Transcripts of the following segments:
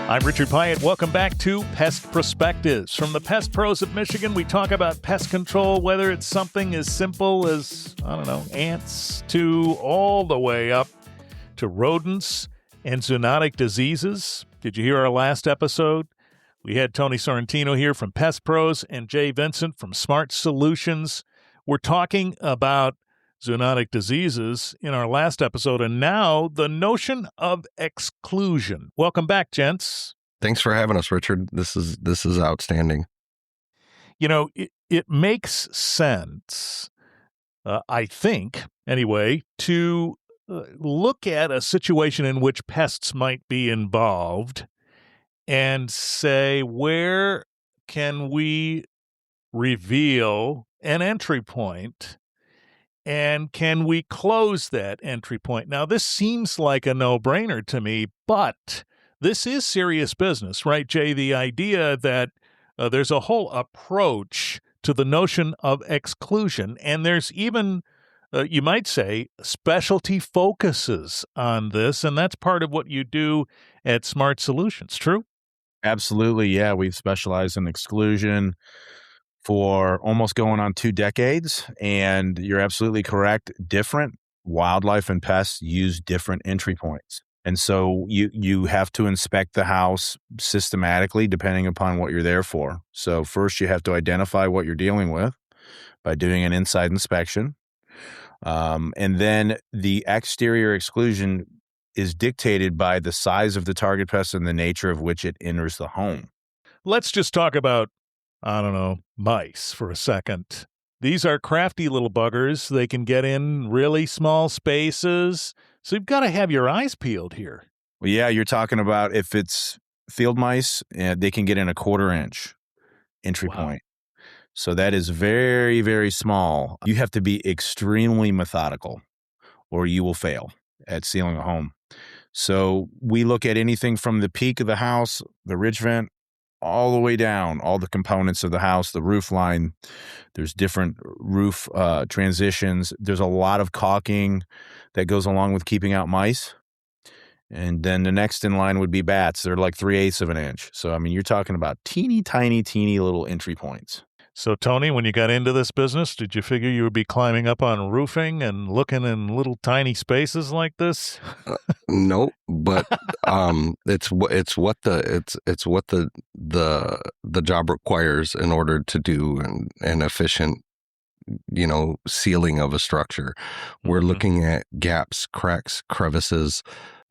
I'm Richard Pyatt. Welcome back to Pest Perspectives. From the Pest Pros of Michigan, we talk about pest control, whether it's something as simple as, ants, to all the way up to rodents and zoonotic diseases. Did you hear our last episode? We had Tony Sorrentino here from Pest Pros and Jay Vincent from Smart Solutions. We're talking about zoonotic diseases in our last episode, and now the notion of exclusion. Welcome back, gents. Thanks for having us, Richard. This is outstanding. You know, it makes sense, I think, anyway, to look at a situation in which pests might be involved and say, where can we reveal an entry point? And can we close that entry point? Now, this seems like a no-brainer to me, but this is serious business, right, Jay? The idea that there's a whole approach to the notion of exclusion, and there's even, you might say, specialty focuses on this, and that's part of what you do at Smart Solutions, true? Absolutely, yeah. We've specialized in exclusion for almost going on 2 decades, and you're absolutely correct. Different wildlife and pests use different entry points. And so you have to inspect the house systematically depending upon what you're there for. So first you have to identify what you're dealing with by doing an inside inspection. And then the exterior exclusion is dictated by the size of the target pest and the nature of which it enters the home. Let's just talk about mice for a second. These are crafty little buggers. They can get in really small spaces. So you've got to have your eyes peeled here. Well, yeah, you're talking about if it's field mice, they can get in a 1/4 inch entry point. So that is very, very small. You have to be extremely methodical or you will fail at sealing a home. So we look at anything from the peak of the house, the ridge vent, all the way down, all the components of the house, the roof line. There's different roof transitions. There's a lot of caulking that goes along with keeping out mice. And then the next in line would be bats. They're like 3/8 of an inch. So, I mean, you're talking about teeny little entry points. So, Tony, when you got into this business, did you figure you would be climbing up on roofing and looking in little tiny spaces like this? No, but it's what the job requires in order to do an efficient, sealing of a structure. We're looking at gaps, cracks, crevices,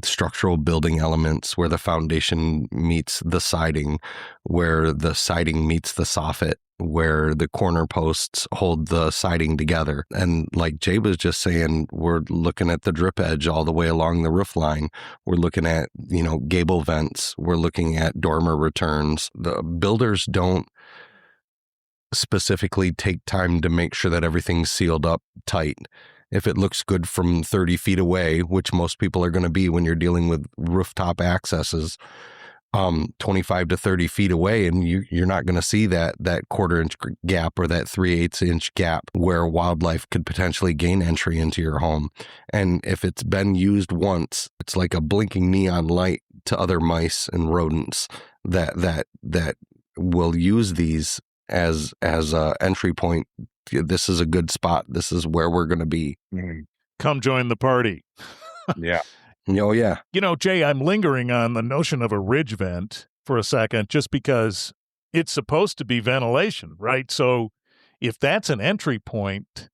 structural building elements where the foundation meets the siding, where the siding meets the soffit, where the corner posts hold the siding together. And like Jay was just saying, we're looking at the drip edge all the way along the roof line. We're looking at, gable vents. We're looking at dormer returns. The builders don't specifically take time to make sure that everything's sealed up tight. If it looks good from 30 feet away, which most people are going to be when you're dealing with rooftop accesses, 25 to 30 feet away, and you're not going to see that 1/4 inch gap or that 3/8 inch gap where wildlife could potentially gain entry into your home. And if it's been used once, it's like a blinking neon light to other mice and rodents that will use these as a entry point. This is a good spot. This is where we're going to be. Come join the party. Yeah. Oh, yeah. Jay, I'm lingering on the notion of a ridge vent for a second, just because it's supposed to be ventilation, right? So if that's an entry point,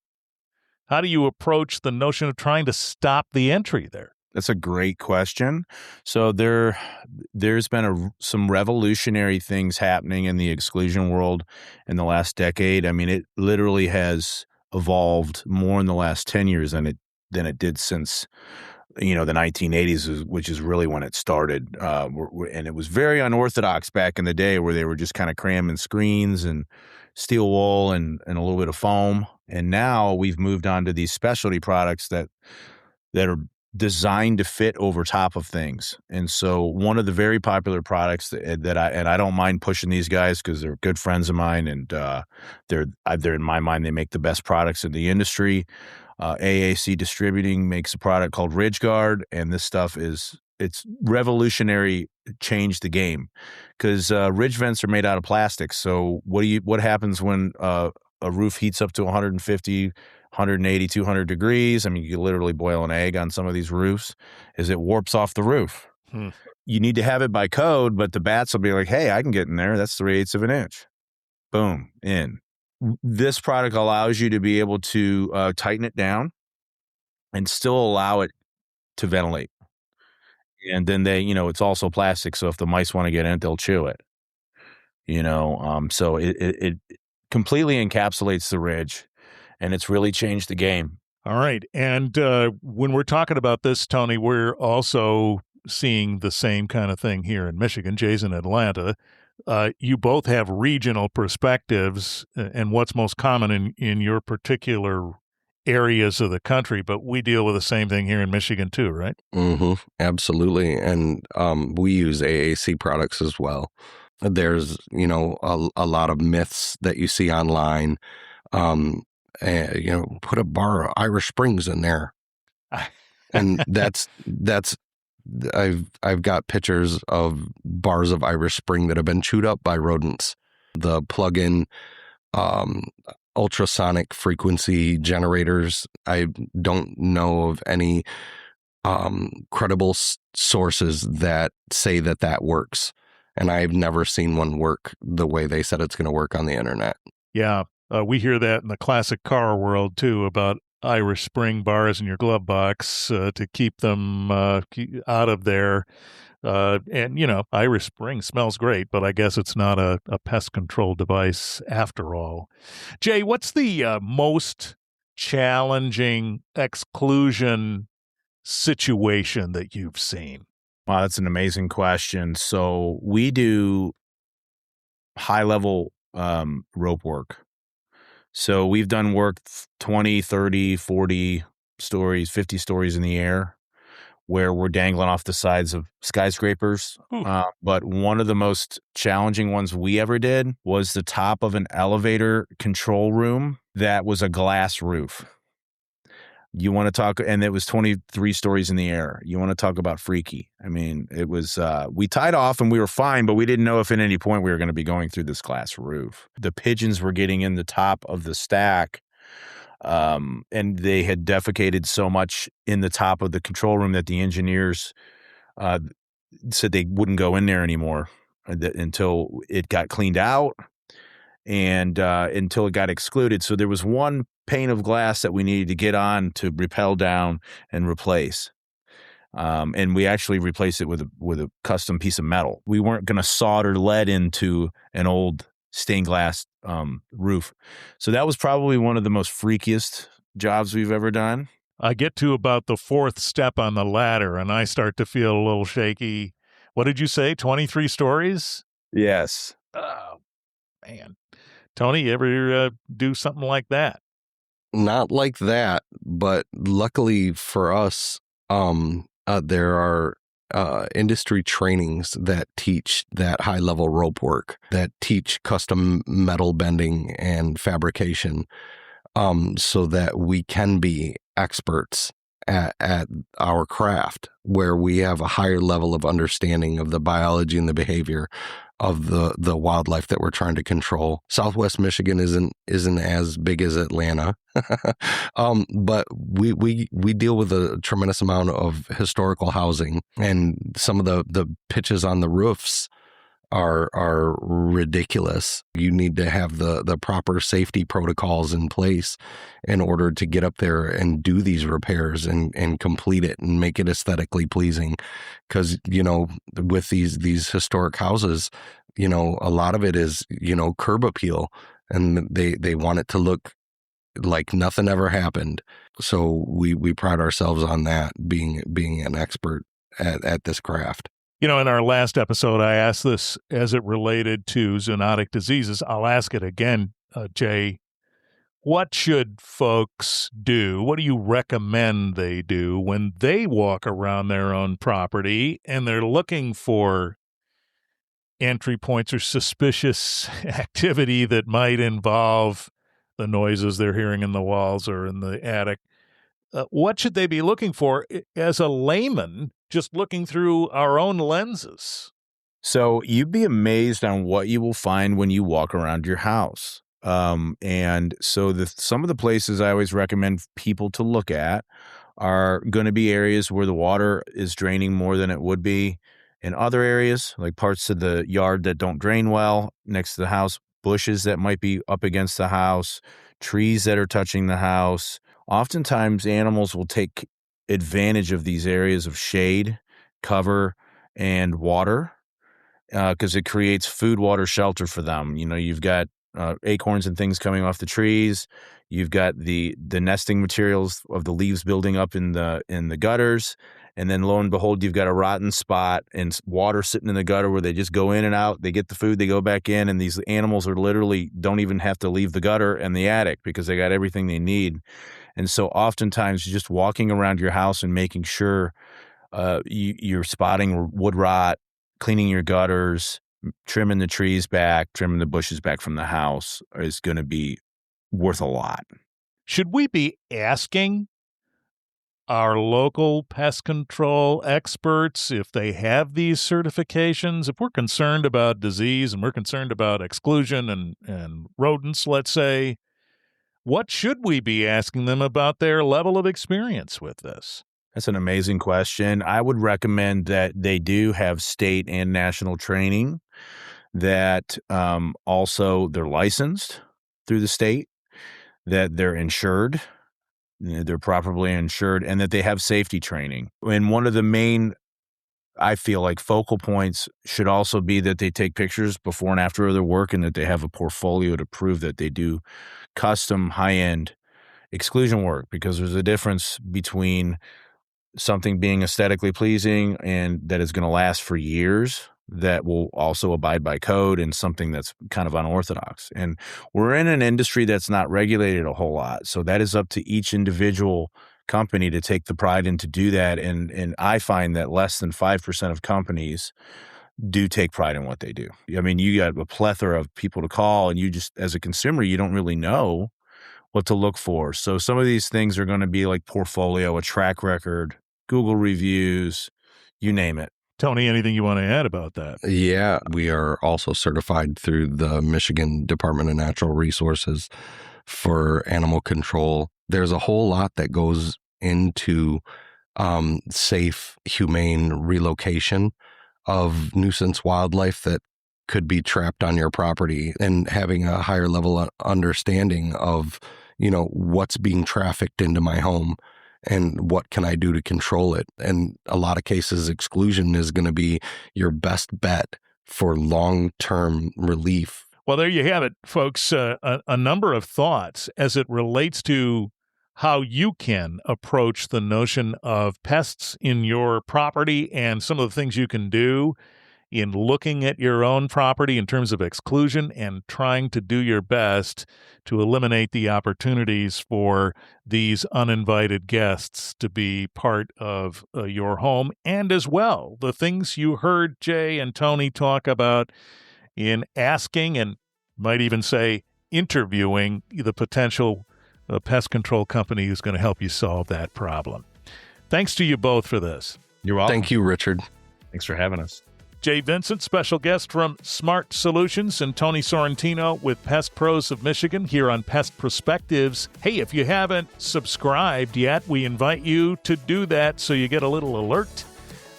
how do you approach the notion of trying to stop the entry there? That's a great question. So there's been some revolutionary things happening in the exclusion world in the last decade. I mean, it literally has evolved more in the last 10 years than it did since the 1980s, which is really when it started. And it was very unorthodox back in the day, where they were just kind of cramming screens and steel wool and a little bit of foam. And now we've moved on to these specialty products that are designed to fit over top of things. And so one of the very popular products that I don't mind pushing these guys because they're good friends of mine, and they're in my mind, they make the best products in the industry. AAC Distributing makes a product called Ridge Guard, and this stuff is it's revolutionary, changed the game, because ridge vents are made out of plastic. So what happens when a roof heats up to 150, 180, 200 degrees? I mean, you could literally boil an egg on some of these roofs. Is it warps off the roof? You need to have it by code, but the bats will be like, hey, I can get in there. That's 3/8 of an inch. Boom, in. This product allows you to be able to tighten it down and still allow it to ventilate. And then it's also plastic, so if the mice want to get in it, they'll chew it. So it completely encapsulates the ridge, and it's really changed the game. All right. And when we're talking about this, Tony, we're also seeing the same kind of thing here in Michigan. Jay's in Atlanta. You both have regional perspectives and what's most common in your particular areas of the country, but we deal with the same thing here in Michigan too, right? Mm-hmm. Absolutely. And we use AAC products as well. There's, a lot of myths that you see online. Put a bar of Irish Springs in there. And that's I've got pictures of bars of Irish Spring that have been chewed up by rodents. The plug-in ultrasonic frequency generators, I don't know of any credible sources that say that works. And I've never seen one work the way they said it's going to work on the internet. Yeah, we hear that in the classic car world too, about Irish Spring bars in your glove box to keep them out of there. And, Irish Spring smells great, but I guess it's not a pest control device after all. Jay, what's the most challenging exclusion situation that you've seen? Wow, that's an amazing question. So we do high-level rope work. So we've done work 20, 30, 40 stories, 50 stories in the air where we're dangling off the sides of skyscrapers. But one of the most challenging ones we ever did was the top of an elevator control room that was a glass roof. You want to talk, and it was 23 stories in the air. You want to talk about freaky. I mean, it was, we tied off and we were fine, but we didn't know if at any point we were going to be going through this glass roof. The pigeons were getting in the top of the stack, and they had defecated so much in the top of the control room that the engineers said they wouldn't go in there anymore until it got cleaned out and until it got excluded. So there was one pane of glass that we needed to get on to rappel down and replace. And we actually replaced it with a custom piece of metal. We weren't going to solder lead into an old stained glass roof. So that was probably one of the most freakiest jobs we've ever done. I get to about the fourth step on the ladder and I start to feel a little shaky. What did you say? 23 stories? Yes. Oh, man. Tony, you ever do something like that? Not like that, but luckily for us, there are industry trainings that teach that high-level rope work, that teach custom metal bending and fabrication, so that we can be experts at our craft, where we have a higher level of understanding of the biology and the behavior of the wildlife that we're trying to control. Southwest Michigan isn't as big as Atlanta, but we deal with a tremendous amount of historical housing, and some of the pitches on the roofs are ridiculous. You need to have the proper safety protocols in place in order to get up there and do these repairs and complete it and make it aesthetically pleasing. Because, with these historic houses, a lot of it is, curb appeal, and they want it to look like nothing ever happened. So we pride ourselves on that, being an expert at this craft. In our last episode, I asked this as it related to zoonotic diseases. I'll ask it again, Jay. What should folks do? What do you recommend they do when they walk around their own property and they're looking for entry points or suspicious activity that might involve the noises they're hearing in the walls or in the attic? What should they be looking for? As a layman, just looking through our own lenses? So you'd be amazed on what you will find when you walk around your house. And so some of the places I always recommend people to look at are going to be areas where the water is draining more than it would be in other areas, like parts of the yard that don't drain well next to the house, bushes that might be up against the house, trees that are touching the house. Oftentimes, animals will take advantage of these areas of shade, cover, and water because it creates food, water, shelter for them. You've got acorns and things coming off the trees. You've got the nesting materials of the leaves building up in the gutters. And then lo and behold, you've got a rotten spot and water sitting in the gutter where they just go in and out. They get the food, they go back in, and these animals are literally don't even have to leave the gutter and the attic because they got everything they need. And so oftentimes just walking around your house and making sure you're spotting wood rot, cleaning your gutters, trimming the trees back, trimming the bushes back from the house is going to be worth a lot. Should we be asking our local pest control experts if they have these certifications? If we're concerned about disease and we're concerned about exclusion and rodents, let's say, what should we be asking them about their level of experience with this? That's an amazing question. I would recommend that they do have state and national training, that also they're licensed through the state, that they're insured, they're properly insured, and that they have safety training. And one of the main, I feel like, focal points should also be that they take pictures before and after of their work and that they have a portfolio to prove that they do custom high-end exclusion work, because there's a difference between something being aesthetically pleasing and that is going to last for years, that will also abide by code, and something that's kind of unorthodox. And we're in an industry that's not regulated a whole lot. So that is up to each individual company to take the pride in to do that. And I find that less than 5% of companies do take pride in what they do. I mean, you got a plethora of people to call, and you just, as a consumer, you don't really know what to look for. So some of these things are going to be like portfolio, a track record, Google reviews, you name it. Tony, anything you want to add about that? Yeah, we are also certified through the Michigan Department of Natural Resources for animal control. There's a whole lot that goes into safe, humane relocation of nuisance wildlife that could be trapped on your property, and having a higher level of understanding of, what's being trafficked into my home and what can I do to control it. And a lot of cases, exclusion is going to be your best bet for long-term relief. Well, there you have it, folks. A number of thoughts as it relates to how you can approach the notion of pests in your property and some of the things you can do in looking at your own property in terms of exclusion and trying to do your best to eliminate the opportunities for these uninvited guests to be part of your home. And as well, the things you heard Jay and Tony talk about in asking, and might even say interviewing, the potential pest control company who's going to help you solve that problem. Thanks to you both for this. You're welcome. Thank you, Richard. Thanks for having us. Jay Vincent, special guest from Smart Solutions, and Tony Sorrentino with Pest Pros of Michigan here on Pest Perspectives. Hey, if you haven't subscribed yet, we invite you to do that so you get a little alert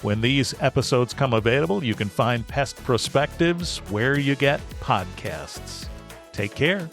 when these episodes come available. You can find Pest Perspectives where you get podcasts. Take care.